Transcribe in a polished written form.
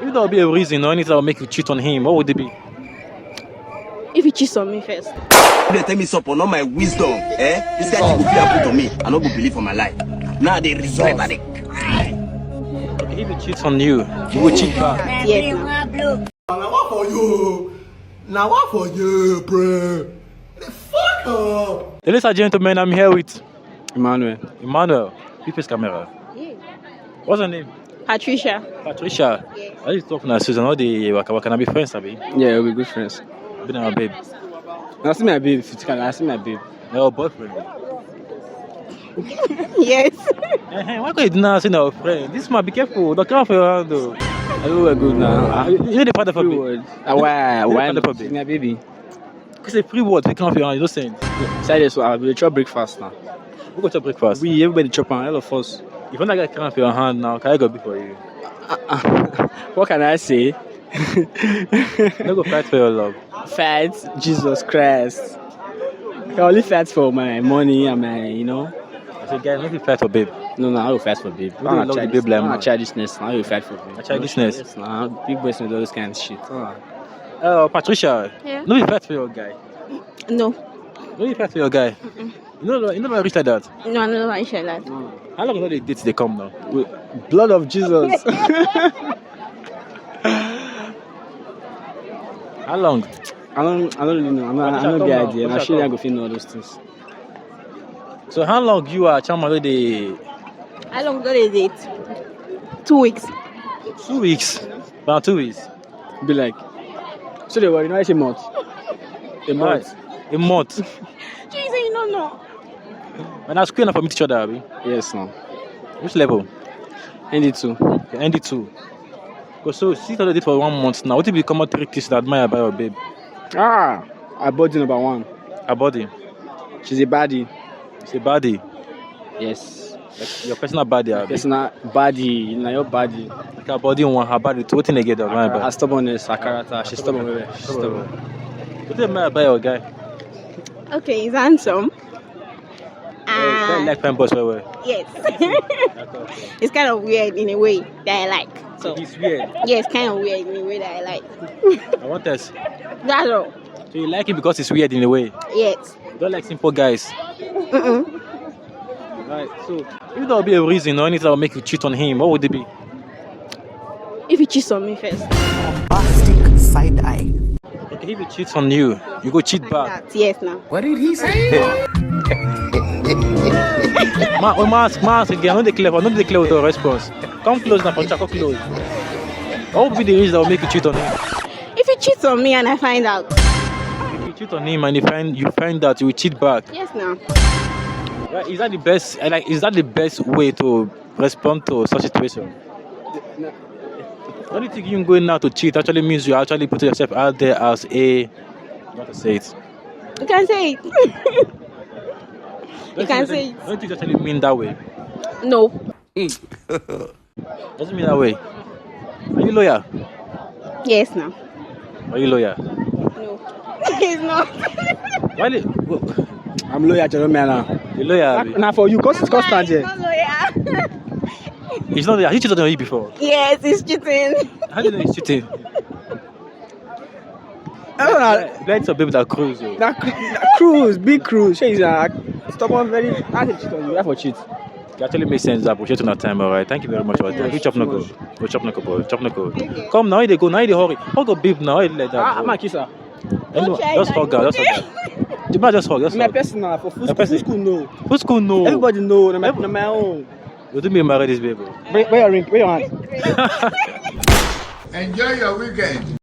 If there would be a reason or anything that would make you cheat on him, what would it be? If he cheats on me first. They tell me something on my wisdom. This guy should happen to me. I don't go believe for my life. Now they regret and they cry. Okay, if he cheats on you, you will cheat back. Yes. Now what for you? Now what for you, bro? The fuck up. Ladies and gentlemen, I'm here with Emmanuel. Emmanuel. People's camera. Yeah. What's her name? Patricia. Patricia. Yeah. I used to talk to Susan. All the Waka be friends, Abi. Yeah, we're good friends. Been our babe. I see my babe, physically. I see my babe. Your boyfriend. Yes. Why can't you not see our friend? This man, be careful. Don't come for your hand, though. I know we're good now. You know the part of a Free babe. word. Why? Why the not? babe? She's my baby. It's a free word. We come for your hand. You don't send. Say so I'll be chop breakfast now. We go to breakfast. Everybody chop on, all of us. If you not get cramp for your hand now, can I go be for you? What can I say? No go fight for your love. Fight, Jesus Christ. I can only fight for my money and my, I said, guys, make you fight for babe. No, I will fight for babe. You don't love the babe like I'm man. not childishness. I will fight for babe. Childishness? Yes, nah. Big boys and all this kind of shit. Patricia. Yeah. No be fight for your guy. No. No be fight for your guy. You know reach like that. No, I don't like that. How long the dates they come now? Blood of Jesus. How long? I don't really know. I don't come get now. idea. Patricia, I'm sure I come. go fit know all those things. So how long you are Chama the How long do they date? 2 weeks. 2 weeks? About 2 weeks. Be like, so they worry, it's a month. A month. Right. A month. She say you don't know. And that's queen for meet each other, Abi. Yes, no. Which level? ND2. Okay, ND2. Because so see how they did for 1 month now. What if you come out 3 things that admire about your babe? I body number one. Her body. She's a baddie. It's a body. Yes. Like your personal body, Abi. Personal body, your body. Like her body and her body. Two things together. Her stubbornness, her character. She's stubborn, baby. She's stubborn. What do you admire about your guy? Okay, he's handsome. Very like fine boss, well. Yes. It's kind of weird in a way that I like. So He's weird. yes, kind of weird in a way that I like. I want this. That's all. So you like it because it's weird in a way. Yes. You don't like simple guys. Mm-mm. Right. So if there would be a reason or anything that would make you cheat on him, what would it be? If he cheats on me first. Bombastic side eye. Okay, if he cheats on you, you go cheat back. That, yes, now. What did he say? Mask again. Not the clever with your response. Come close now, Patricia. Come close. What would be the reason that would make you cheat on him? If he cheats on me and I find out. If you cheat on him and you find that you will cheat back. Yes, now. Right? Is that the best? Is that the best way to respond to such situation? Don't you think you going now to cheat actually means you actually put yourself out there as a? Not to say it. You can say it. You can say it. Don't you actually mean that way? No. Doesn't mean that way. Are you lawyer? Yes, now. Are you lawyer? No. He's not. Why? I'm loyal to the man now. You lawyer? Abi? Now for you, because it's constant He's here. not lawyer. He's not lawyer. He cheated on you before. Yes, he's cheating. How do you know he's cheating? Plenty of people that cruise. Oh. That cruise, big cruise. She's stubborn, very. I cheat on you. That's for cheat. It actually makes sense. I appreciate you on time, alright. Thank you very much. Yeah, You chop no go. much. Go chop no go, boy. Chop no go. Come now, they go. Now they hurry. Hug a babe now. Like that. I'm a kisser. Anyway, try just that. hug her. Just hug her. The man just hug. Just My hug. personal for full Your person- school, no. Who's school? No. Everybody know. No, my own. You do me marry this baby. Where your ring? Where your hand? Enjoy your weekend.